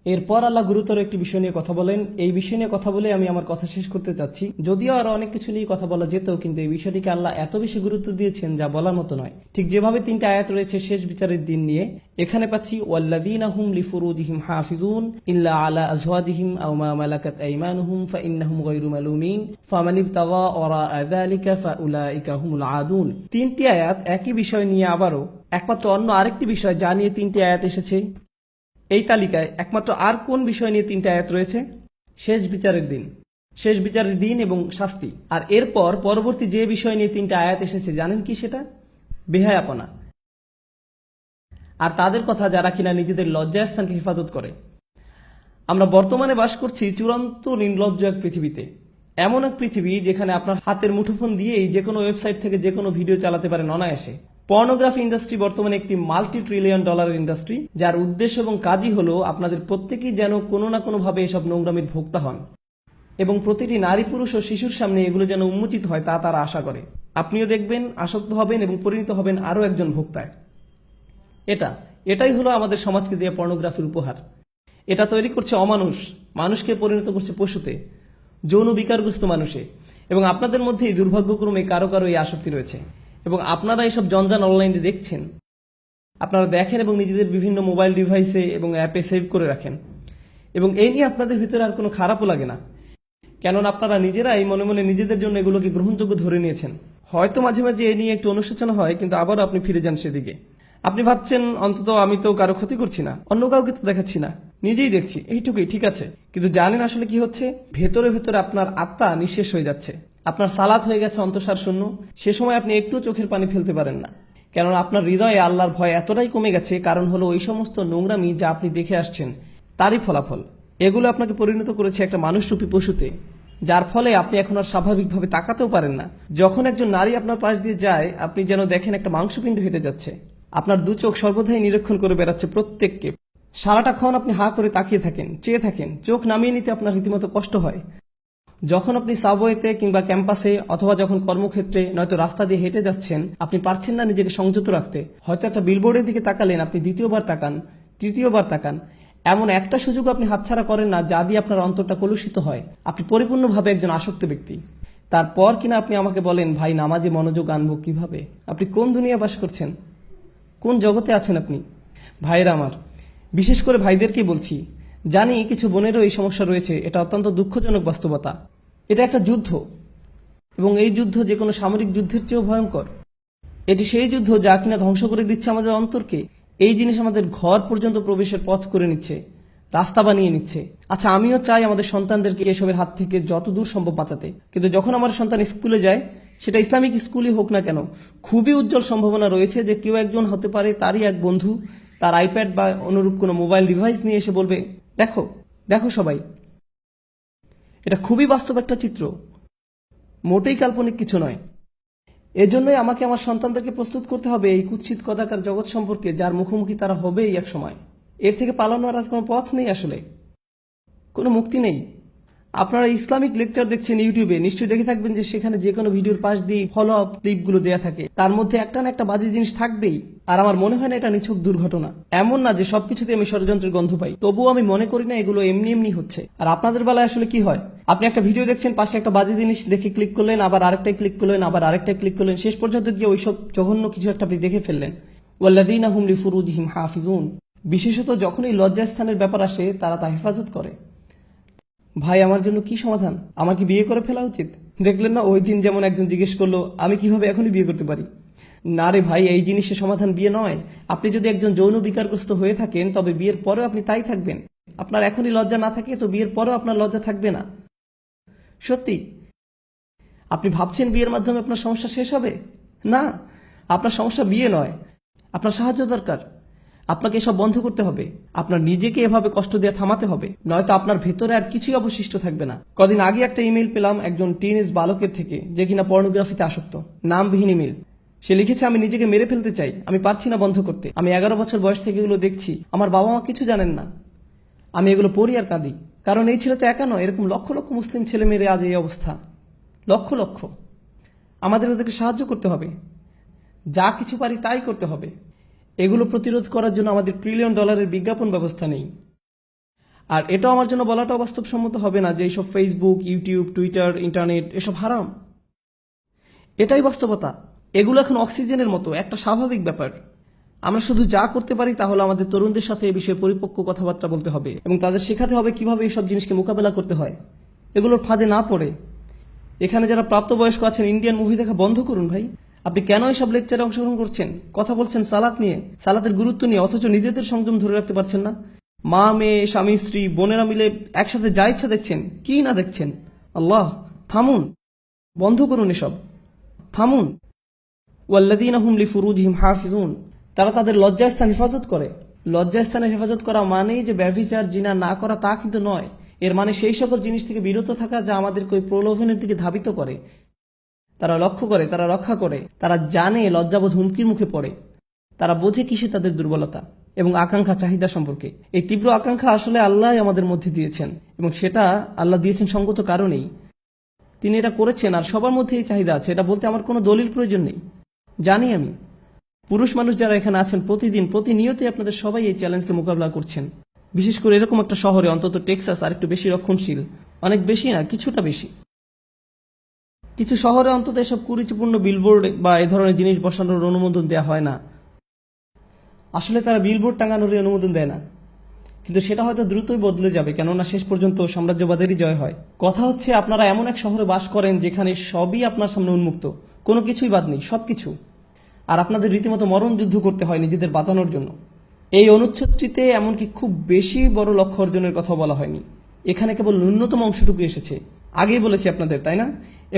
এরপর আল্লাহ গুরুতর একটি বিষয় নিয়ে কথা বলেন। এই বিষয় নিয়ে কথা বলে আমি আমার কথা শেষ করতে চাচ্ছি। যদিও আরো অনেক কিছু নিয়ে কথা বলা যেত, কিন্তু এই বিষয়টিকে আল্লাহ এত বেশি গুরুত্ব দিয়েছেন যা বলার মতো নয়। ঠিক যেভাবে 3টা আয়াত রয়েছে শেষ বিচারের দিন নিয়ে, এখানে পাচ্ছি ওয়াল্লাযীনা হুম লিফুরুজিহিম হাফিজুন ইল্লা আলা আজওয়াজিহিম আও মা মালাকাত আইমানুহুম ফাইন্নাহুম গায়রু মালুমিন ফামান ইবতাগা ওয়ারাআ যালিকা ফাউলাইকা হুমুল আদুন। 3টি আয়াত একই বিষয় নিয়ে, আবারও একমাত্র অন্য আরেকটি বিষয় যা নিয়ে 3টি আয়াত এসেছে। এই তালিকায় একমাত্র আর কোন বিষয় নিয়ে 3টা আয়াত রয়েছে? শেষ বিচারের দিন, শেষ বিচারের দিন এবং শাস্তি। আর এরপর পরবর্তী যে বিষয় নিয়ে 3টা আয়াত এসেছে জানেন কি সেটা? বেহায়াপনা। আর তাদের কথা যারা কিনা নিজেদের লজ্জাস্থানকে হেফাজত করে। আমরা বর্তমানে বাস করছি চূড়ান্ত নির্লজ্জ এক পৃথিবীতে। এমন এক পৃথিবী যেখানে আপনার হাতের মুঠোফোন দিয়েই যে কোনো ওয়েবসাইট থেকে যে কোনো ভিডিও চালাতে পারেন অনায়াসে। পর্নোগ্রাফি ইন্ডাস্ট্রি বর্তমানে একটি $multi-trillion ইন্ডাস্ট্রি, যার উদ্দেশ্য এবং কাজই হলো আপনাদের প্রত্যেকেই যেন কোনো না কোনোভাবে এসব নোংরামির ভোক্তা হন, এবং প্রতিটি নারী পুরুষ ও শিশুর সামনে এগুলো যেন উন্মোচিত হয় তা তারা আশা করে। আপনিও দেখবেন, আসক্ত হবেন এবং পরিণত হবেন আরও একজন ভোক্তায়। এটাই হলো আমাদের সমাজকে দেওয়া পর্নোগ্রাফির উপহার। এটা তৈরি করছে অমানুষ, মানুষকে পরিণত করছে পশুতে, যৌন বিকারগ্রস্ত মানুষে। এবং আপনাদের মধ্যেই দুর্ভাগ্যক্রমে কারো কারো এই আসক্তি রয়েছে, এবং আপনারা এসব জঞ্জাল অনলাইনে দেখছেন। আপনারা দেখেন এবং নিজেদের বিভিন্ন মোবাইল ডিভাইসে এবং অ্যাপে সেভ করে রাখেন, এবং এই নিয়ে আপনাদের ভিতরে আর কোনো খারাপও লাগে না, কেননা আপনারা নিজেরাই মনে মনে নিজেদের জন্য এগুলোকে গ্রহণযোগ্য ধরে নিয়েছেন। হয়তো মাঝে মাঝে এ নিয়ে একটু অনুশোচনা হয়, কিন্তু আবারও আপনি ফিরে যান সেদিকে। আপনি ভাবছেন অন্তত আমি তো কারো ক্ষতি করছি না, অন্য কাউকে তো দেখাচ্ছি না, নিজেই দেখছি, এইটুকুই ঠিক আছে। কিন্তু জানেন আসলে কি হচ্ছে? ভেতরে ভেতরে আপনার আত্মা নিঃশেষ হয়ে যাচ্ছে, আপনার সালাত হয়ে গেছে অন্তঃসার শূন্য। সে সময় আপনি একটু চোখের পানি ফেলতে পারেন না, কেননা আপনার হৃদয়ে আল্লাহর ভয় এতটাই কমে গেছে। কারণ হলো ওই সমস্ত নোংরামি যা আপনি দেখে আসছেন তারই ফলাফল। এগুলো আপনাকে পরিণত করেছে একটা মানুষরূপী পশুতে, যার ফলে আপনি এখন আর স্বাভাবিকভাবে তাকাতেও পারেন না। যখন একজন নারী আপনার পাশ দিয়ে যায়, আপনি যেন দেখেন একটা মাংসপিণ্ড হেঁটে যাচ্ছে। আপনার দু চোখ সর্বদাই নিরীক্ষণ করে বেড়াচ্ছে প্রত্যেককে। সারাটাক্ষণ আপনি হাঁ করে তাকিয়ে থাকেন, চেয়ে থাকেন, চোখ নামিয়ে নিতে আপনার রীতিমতো কষ্ট হয়। যখন আপনি সাবওয়েতে কিংবা ক্যাম্পাসে অথবা যখন কর্মক্ষেত্রে নয়তো রাস্তা দিয়ে হেঁটে যাচ্ছেন, আপনি পারছেন না নিজেকে সংযত রাখতে। হয়তো একটা বিলবোর্ডের দিকে তাকালেন, আপনি দ্বিতীয়বার তাকান, তৃতীয়বার তাকান। এমন একটা সুযোগ আপনি হাতছাড়া করেন না যা দিয়ে আপনার অন্তরটা কলুষিত হয়। আপনি পরিপূর্ণভাবে একজন আসক্ত ব্যক্তি। তারপর কিনা আপনি আমাকে বলেন, ভাই নামাজে মনোযোগ আনবো কিভাবে? আপনি কোন দুনিয়া বাস করছেন? কোন জগতে আছেন আপনি? ভাইয়েরা আমার, বিশেষ করে ভাইদেরকেই বলছি, জানি কিছু বোনেরও এই সমস্যা রয়েছে। এটা অত্যন্ত দুঃখজনক বাস্তবতা। এটা একটা যুদ্ধ, এবং এই যুদ্ধ যে কোনো সামরিক যুদ্ধের চেয়েও ভয়ঙ্কর। এটি সেই যুদ্ধ যা কিনা ধ্বংস করে দিচ্ছে আমাদের অন্তরকে। এই জিনিস আমাদের ঘর পর্যন্ত প্রবেশের পথ করে নিচ্ছে, রাস্তা বানিয়ে নিচ্ছে। আচ্ছা, আমিও চাই আমাদের সন্তানদেরকে এসবের হাত থেকে যত দূর সম্ভব বাঁচাতে, কিন্তু যখন আমার সন্তান স্কুলে যায়, সেটা ইসলামিক স্কুলই হোক না কেন, খুবই উজ্জ্বল সম্ভাবনা রয়েছে যে কেউ একজন হতে পারে তারই এক বন্ধু তার আইপ্যাড বা অনুরূপ কোনো মোবাইল ডিভাইস নিয়ে এসে বলবে, দেখো দেখো সবাই। এটা খুবই বাস্তব একটা চিত্র, মোটেই কাল্পনিক কিছু নয়। এজন্যই আমাকে আমার সন্তানদেরকে প্রস্তুত করতে হবে এই কুৎসিত কদাকার জগৎ সম্পর্কে, যার মুখোমুখি তারা হবেই এক সময়। এর থেকে পালানোর আর কোনো পথ নেই, আসলে কোনো মুক্তি নেই। আপনারা ইসলামিক লেকচার দেখছেন ইউটিউবে, নিশ্চয়ই দেখে থাকবেন যে সেখানে যে কোনো ভিডিওর পাশ দিয়ে ফলো আপ ক্লিপগুলো দেয়া থাকে, তার মধ্যে একটা না একটা বাজে জিনিস থাকবেই। আর আমার মনে হয় না এটা নিছক দুর্ঘটনা। এমন না যে সবকিছুতে আমি ষড়যন্ত্রের গন্ধ পাই, তবুও আমি মনে করি না এগুলো এমনি এমনি হচ্ছে। আর আপনাদের বেলায় আসলে কি হয়? আপনি একটা ভিডিও দেখছেন, পাশে একটা বাজে জিনিস দেখে ক্লিক করলেন, আবার আরেকটাই ক্লিক করলেন, আবার আরেকটাই ক্লিক করলেন, শেষ পর্যন্ত গিয়ে ওইসব জঘন্য কিছু একটা আপনি দেখে ফেললেন। ওয়াল্লাযীনা হুম লিফুরুজিহিম হাফিজুন। বিশেষত যখন এই লজ্জাস্থানের ব্যাপার আসে, তারা তা হেফাজত করে। ভাই, আমার জন্য কি সমাধান? আমার কি বিয়ে করে ফেলা উচিত? দেখলেন না ওই দিন যেমন একজন জিজ্ঞেস করলো, আমি কিভাবে এখনই বিয়ে করতে পারি? না রে ভাই, এই জিনিসের সমাধান বিয়ে নয়। আপনি যদি একজন যৌন বিকারগ্রস্ত হয়ে থাকেন, তবে বিয়ের পরেও আপনি তাই থাকবেন। আপনার এখনই লজ্জা না থাকে তো বিয়ের পরেও আপনার লজ্জা থাকবে না। সত্যি। আপনি ভাবছেন বিয়ের মাধ্যমে আপনার সমস্যা শেষ হবে? না, আপনার সমস্যা বিয়ে নয়, আপনার সাহায্য দরকার। আপনাকে এসব বন্ধ করতে হবে। আপনার নিজেকে এভাবে কষ্ট দিয়ে থামাতে হবে, নয়তো আপনার ভেতরে আর কিছুই অবশিষ্ট থাকবে না। কদিন আগে একটা ইমেল পেলাম একজন টিনেজ বালকের থেকে, যে কিনা পর্নোগ্রাফিতে আসক্ত। নামবিহীন ইমেল। সে লিখেছে, আমি নিজেকে মেরে ফেলতে চাই, আমি পারছি না বন্ধ করতে। আমি 11 বছর বয়স থেকে এগুলো দেখছি, আমার বাবা মা কিছু জানেন না। আমি এগুলো পড়ি আর কাঁদি। কারণ এই ছেলে তো একা নয়, এরকম লক্ষ লক্ষ মুসলিম ছেলে মেয়ের আজ এই অবস্থা। লক্ষ লক্ষ। আমাদের ওদেরকে সাহায্য করতে হবে, যা কিছু পারি তাই করতে হবে। এগুলো প্রতিরোধ করার জন্য আমাদের $1 ট্রিলিয়ন বিজ্ঞাপন ব্যবস্থা নেই। আর এটাও আমার জন্য বলাটাও বাস্তবসম্মত হবে না যে এইসব ফেসবুক, ইউটিউব, টুইটার, ইন্টারনেট এসব হারাম। এটাই বাস্তবতা। এগুলো এখন অক্সিজেনের মতো একটা স্বাভাবিক ব্যাপার। আমরা শুধু যা করতে পারি তা হলো আমাদের তরুণদের সাথে এই বিষয়ে পরিপক্ক কথাবার্তা বলতে হবে এবং তাদের শেখাতে হবে কিভাবে এইসব জিনিসকে মোকাবেলা করতে হয়, এগুলোর ফাঁদে না পড়ে। এখানে যারা প্রাপ্তবয়স্ক আছেন, ইন্ডিয়ান মুভি দেখা বন্ধ করুন ভাই। আপনি কেন এসব লেকচারে অংশগ্রহণ করছেন? কথা বলছেন সালাত নিয়ে, সালাতের গুরুত্ব নিয়ে, অথচ নিজেদের সংযম ধরে রাখতে পারছেন না। মা, মেয়ে, স্বামী, স্ত্রী, বোনেরা মিলে একসাথে যা ইচ্ছা দেখছেন, কি না দেখছেন। আল্লাহ, থামুন, বন্ধ করুন এসব, থামুন। ওয়াল্লাযীনা হুম লিফুরুজিহিম হাফিজুন, তারা তাদের লজ্জাস্থান হেফাজত করে। লজ্জাস্থানের হেফাজত করা মানেই যে ব্যভিচার, জিনা না করা তা কিন্তু নয়। এর মানে সেই সকল জিনিস থেকে বিরত থাকা যা আমাদেরকে ওই প্রলোভনের দিকে ধাবিত করে। তারা লক্ষ্য করে, তারা রক্ষা করে, তারা জানে লজ্জাবোধ হুমকির মুখে পড়ে, তারা বোঝে কিসে তাদের দুর্বলতা এবং আকাঙ্ক্ষা, চাহিদা সম্পর্কে। এই তীব্র আকাঙ্ক্ষা আসলে আল্লাহ আমাদের মধ্যে দিয়েছেন এবং সেটা আল্লাহ দিয়েছেন সঙ্গত কারণেই। তিনি এটা করেছেন আর সবার মধ্যে এই চাহিদা আছে, এটা বলতে আমার কোনো দলিল প্রয়োজন নেই। জানি আমি, পুরুষ মানুষ যারা এখানে আছেন প্রতিদিন প্রতিনিয়তই আপনাদের সবাই এই চ্যালেঞ্জকে মোকাবিলা করছেন। বিশেষ করে এরকম একটা শহরে, অন্তত টেক্সাস আর একটু বেশি রক্ষণশীল, অনেক বেশি না, কিছুটা বেশি। কিছু শহরে অন্তত এসব কুরুচিপূর্ণ বিলবোর্ড বা এ ধরনের জিনিস বসানোর অনুমোদন দেওয়া হয় না। আসলে তারা বিলবোর্ড টাঙানোর অনুমোদন দেয় না, কিন্তু সেটা হয়তো দ্রুতই বদলে যাবে, কেননা শেষ পর্যন্ত সাম্রাজ্যবাদেরই জয় হয়। কথা হচ্ছে আপনারা এমন এক শহরে বাস করেন যেখানে সবই আপনার সামনে উন্মুক্ত, কোনো কিছুই বাদ নেই, সবকিছু। আর আপনাদের রীতিমতো মরণ যুদ্ধ করতে হয় নিজেদের বাঁচানোর জন্য। এই অনুচ্ছেদটিতে এমনকি খুব বেশি বড় লক্ষ্য অর্জনের কথা বলা হয়নি, এখানে কেবল ন্যূনতম অংশটুকু এসেছে। আগেই বলেছি আপনাদের, তাই না?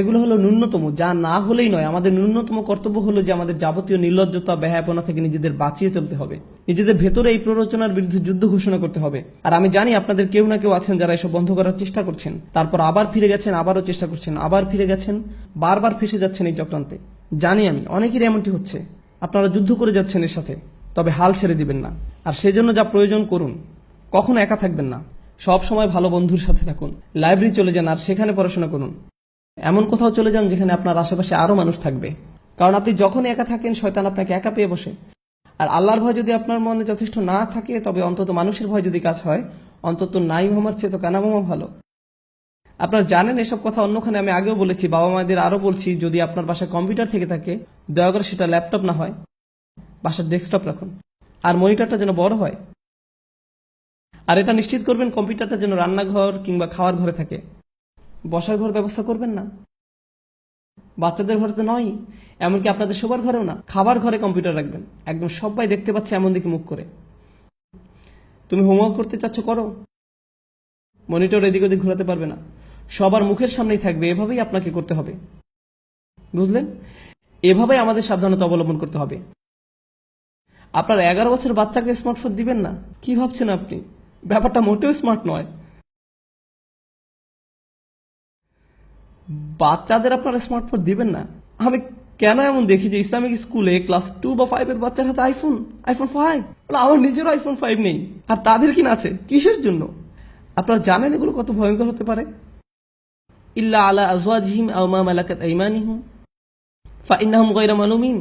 এগুলো হলো ন্যূনতম, যা না হলেই নয়। আমাদের ন্যূনতম কর্তব্য হলো যে আমাদের যাবতীয় নির্লজ্জতা, বেহায়াপনা থেকে নিজেদের বাঁচিয়ে চলতে হবে, নিজেদের ভেতরে এই প্ররোচনার বিরুদ্ধে যুদ্ধ ঘোষণা করতে হবে। আর আমি জানি আপনাদের কেউ না কেউ আছেন যারা এসব বন্ধ করার চেষ্টা করছেন, তারপর আবার ফিরে গেছেন, আবারও চেষ্টা করছেন, আবার ফিরে গেছেন, বারবার ফেসে যাচ্ছেন এই চক্রান্তে। জানি আমি, অনেকেরই এমনটি হচ্ছে। আপনারা যুদ্ধ করে যাচ্ছেন এর সাথে, তবে হাল ছেড়ে দিবেন না। আর সেজন্য যা প্রয়োজন করুন, কখনো একা থাকবেন না, সব সময় ভালো বন্ধুর সাথে থাকুন, লাইব্রেরি চলে যান আর সেখানে পড়াশোনা করুন। এমন কোথাও চলে যান যেখানে আপনার আশেপাশে আরো মানুষ থাকবে, কারণ আপনি যখন একা থাকেন শয়তান আপনাকে একা পেয়ে বসে। আর আল্লাহর ভয় যদি আপনার মনে যথেষ্ট না থাকে, তবে অন্তত মানুষের ভয় যদি কাজ হয়, অন্তত নাই হমার চেয়ে তো কানামামা ভালো। আপনারা জানেন এসব কথা অন্যখানে আমি আগেও বলেছি, বাবা মায়েদের আরো বলছি, যদি আপনার বাসায় কম্পিউটার থেকে থাকে, দয়া করে সেটা ল্যাপটপ না হয়, বাসার ডেস্কটপ রাখুন। আর মনিটরটা যেন বড় হয়। আর এটা নিশ্চিত করবেন কম্পিউটারটা যেন রান্নাঘর কিংবা খাওয়ার ঘরে থাকে, বসার ঘর ব্যবস্থা করবেন না। বাচ্চাদের ঘরে তো নয়, এমনকি আপনাদের শোবার ঘরেও না, খাবার ঘরে কম্পিউটার রাখবেন, একদম সবাই দেখতে পাচ্ছে এমন দিকে মুখ করে। তুমি হোমওয়ার্ক করতে চাচ্ছ, করো, মনিটর এদিক ওদিক ঘোরাতে পারবে না, সবার মুখের সামনেই থাকবে। এভাবেই আপনাকে করতে হবে, বুঝলেন? এভাবেই আমাদের সাবধানতা অবলম্বন করতে হবে। আপনার 11 বছর বাচ্চাকে স্মার্টফোন দিবেন না, কি ভাবছেন আপনি? ব্যাপারটা মোটেও স্মার্ট নয়। বাচ্চাদের আপনারা স্মার্টফোন দিবেন না? আমি কেন এমন দেখি যে ইসলামিক স্কুলে ক্লাস 2 বা 5 এর বাচ্চার হাতে আইফোন 5। আমার নিজেরও আইফোন 5 নেই, আর তাদের কিনা আছে, কিসের জন্য? আপনারা জানেন এগুলো কত ভয়ঙ্কর হতে পারে? ইল্লা আলা আজওয়াজিহিম আও মা মালাকাত আইমানিহুম ফাইন্নাহুম গায়রা মালুমিন।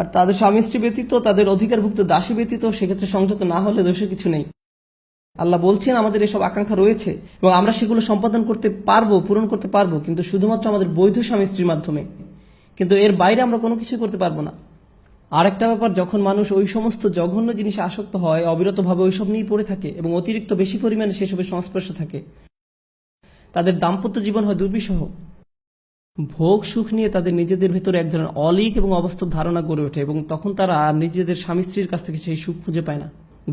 আর তাদের স্বামী স্ত্রী ব্যতীত, তাদের অধিকারভুক্ত দাসী ব্যতীত, সেক্ষেত্রে সংযত না হলে দোষের কিছু নেই। আল্লাহ বলছেন আমাদের এসব আকাঙ্ক্ষা রয়েছে এবং আমরা সেগুলো সম্পাদন করতে পারবো, পূরণ করতে পারবো, কিন্তু শুধুমাত্র আমাদের বৈধ স্বামী স্ত্রীর মাধ্যমে। কিন্তু এর বাইরে আমরা কোনো কিছুই করতে পারবো না। আরেকটা ব্যাপার, যখন মানুষ ওই সমস্ত জঘন্য জিনিসে আসক্ত হয়, অবিরতভাবে ওইসব নিয়ে পড়ে থাকে এবং অতিরিক্ত বেশি পরিমাণে সেসবের সংস্পর্শে থাকে, তাদের দাম্পত্য জীবন হয় দুর্বিষহ। ভোগ সুখ নিয়ে তাদের নিজেদের ভেতরে এক ধরনের অলীক এবং অবাস্তব ধারণা গড়ে ওঠে এবং তখন তারা নিজেদের স্বামী স্ত্রীর কাছ থেকে সেই সুখ খুঁজে পায় না।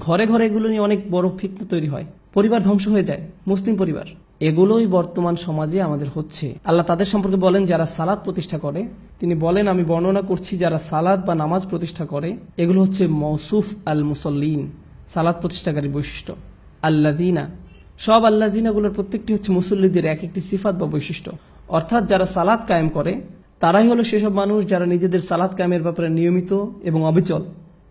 ঘরে ঘরে এগুলো নিয়ে অনেক বড় ফিতনা তৈরি হয়, পরিবার ধ্বংস হয়ে যায়, মুসলিম পরিবার। এগুলোই বর্তমান সমাজে আমাদের হচ্ছে। আল্লাহ তাদের সম্পর্কে বলেন যারা সালাত প্রতিষ্ঠা করে। তিনি বলেন, আমি বর্ণনা করছি যারা সালাত বা নামাজ প্রতিষ্ঠা করে, এগুলো হচ্ছে মৌসুফ আল মুসল্লিন, সালাত প্রতিষ্ঠাকারীর বৈশিষ্ট্য। আল্লাযিনা, সব আল্লাযিনাগুলোর প্রত্যেকটি হচ্ছে মুসল্লিদের এক একটি সিফাত বা বৈশিষ্ট্য। অর্থাৎ যারা সালাত কায়েম করে তারাই হলো সেসব মানুষ যারা নিজেদের সালাত কায়েমের ব্যাপারে নিয়মিত এবং অবিচল।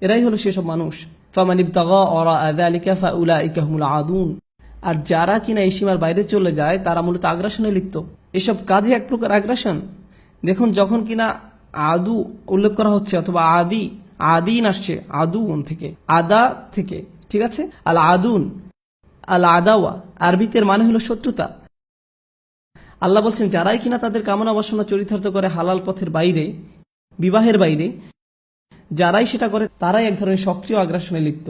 এরাই হলো সেসব মানুষ। ফামান ইবতাগা ওয়ারাআ যালিকা ফাউলাইকা হুমুল আদুন। আর যারা কিনা এই সীমার বাইরে চলে যায় তারা মূলত আগ্রাসনে লিপ্ত। এসব কাজে এক প্রকার আগ্রাসন। দেখুন, যখন কিনা আদু উল্লেখ করা হচ্ছে অথবা আদিন আসছে, আদুন থেকে, আদা থেকে, ঠিক আছে, আল আদুন, আল আদাওয়া আরবিতের মানে হলো শত্রুতা। আল্লাহ বলছেন যারাই কিনা তাদের কামনা বাসনা চরিতার্থ করে হালাল পথের বাইরে, বিবাহের বাইরে, যারাই সেটা করে তারাই এক ধরনের সক্রিয় আগ্রাসনে লিপ্ত।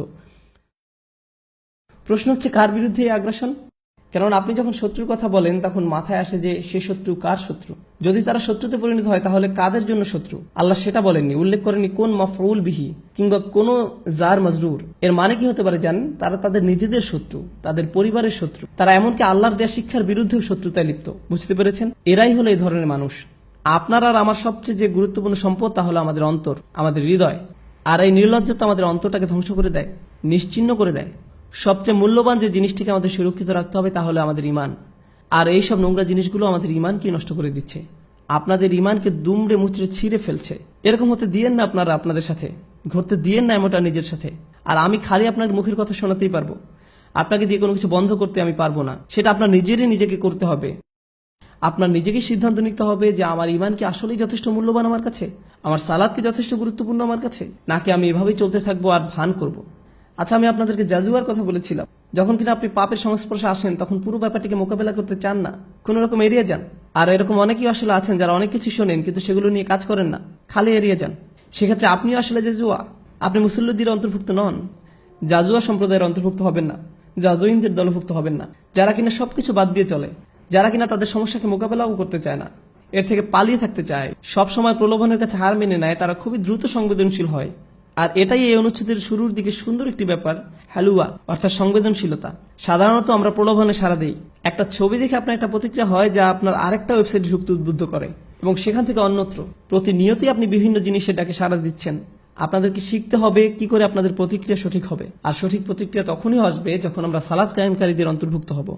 প্রশ্ন হচ্ছে কার বিরুদ্ধে এই আগ্রাসন? কারণ আপনি যখন শত্রুর কথা বলেন তখন মাথায় আসে যে সে শত্রু কার শত্রু। যদি তারা শত্রুতে পরিণত হয় তাহলে কাদের জন্য শত্রু? আল্লাহ সেটা বলেননি, উল্লেখ করেনি কোন মাফউল বিহি কিংবা কোন জার মাজরুর। এর মানে কি হতে পারে জানেন? তারা তাদের নিজেদের শত্রু, তাদের পরিবারের শত্রু, তারা এমনকি আল্লাহর দেয়া শিক্ষার বিরুদ্ধেও শত্রুতায় লিপ্ত। বুঝতে পেরেছেন? এরাই হলো এই ধরনের মানুষ। আপনার আর আমার সবচেয়ে যে গুরুত্বপূর্ণ সম্পদ তা হলো আমাদের অন্তর, আমাদের হৃদয়। আর এই নির্লজ্জতা আমাদের অন্তরটাকে ধ্বংস করে দেয়, নিশ্চিহ্ন করে দেয়। সবচেয়ে মূল্যবান যে জিনিসটিকে আমাদের সুরক্ষিত রাখতে হবে তা হলো আমাদের ঈমান। আর এই সব নোংরা জিনিসগুলো আমাদের ঈমানকে নষ্ট করে দিচ্ছে, আপনাদের ঈমানকে দুমড়ে মুচড়ে ছিঁড়ে ফেলছে। এরকম হতে দিয়েন না আপনারা আপনাদের সাথে, ঘটতে দিয়েন না এমনটা নিজের সাথে। আর আমি খালি আপনার মুখের কথা শোনাতেই পারবো, আপনাকে দিয়ে কোনো কিছু বন্ধ করতে আমি পারবো না। সেটা আপনার নিজেরই নিজেকে করতে হবে। আপনার নিজেকেই সিদ্ধান্ত নিতে হবে যে আমার ঈমান কি আসলেই যথেষ্ট মূল্যবান আমার কাছে, আমার সালাত কি যথেষ্ট গুরুত্বপূর্ণ আমার কাছে, নাকি আমি এভাবেই চলতে থাকবো আর ভান করব। আচ্ছা, আমি আপনাদেরকে জাজুয়ার কথা বলেছিলাম। যখন কিনা আপনি পাপের সংস্পর্শে আসেন তখন পুরো ব্যাপারটিকে মোকাবেলা করতে চান না, কোন রকম এড়িয়ে যান। আর এরকম অনেকেই আসলে আছেন যারা অনেক কিছু শোনেন কিন্তু সেগুলো নিয়ে কাজ করেন না, খালি এড়িয়ে যান। সেক্ষেত্রে আপনিও আসলে জাজুয়া, আপনি মুসল্লিদের অন্তর্ভুক্ত নন, জাজুয়া সম্প্রদায়ের অন্তর্ভুক্ত হবেন না, জাজুইনদের দলভুক্ত হবেন না, যারা কিনা সবকিছু বাদ দিয়ে চলে, যারা কিনা তাদের সমস্যাকে মোকাবেলাও করতে চায় না, এর থেকে পালিয়ে থাকতে চায়, সব সময় প্রলোভনের কাছে হার মেনে নেয়। তারা খুবই দ্রুত সংবেদনশীল হয়। আর এটাই এই অনুচ্ছেদের শুরুর দিকে সুন্দর একটি ব্যাপার, হালুয়া অর্থাৎ সংবেদনশীলতা। সাধারণত আমরা প্রলোভনে সাড়া দিই। একটা ছবি দেখে আপনার একটা প্রতিক্রিয়া হয় যা আপনার আরেকটা ওয়েবসাইটে ঢুকতে উদ্বুদ্ধ করে এবং সেখান থেকে অন্যত্র। প্রতিনিয়তই আপনি বিভিন্ন জিনিসের ডাকে সাড়া দিচ্ছেন। আপনাদেরকে শিখতে হবে কি করে আপনাদের প্রতিক্রিয়া সঠিক হবে। আর সঠিক প্রতিক্রিয়া তখনই আসবে যখন আমরা সালাত কায়েমকারীদের অন্তর্ভুক্ত হব।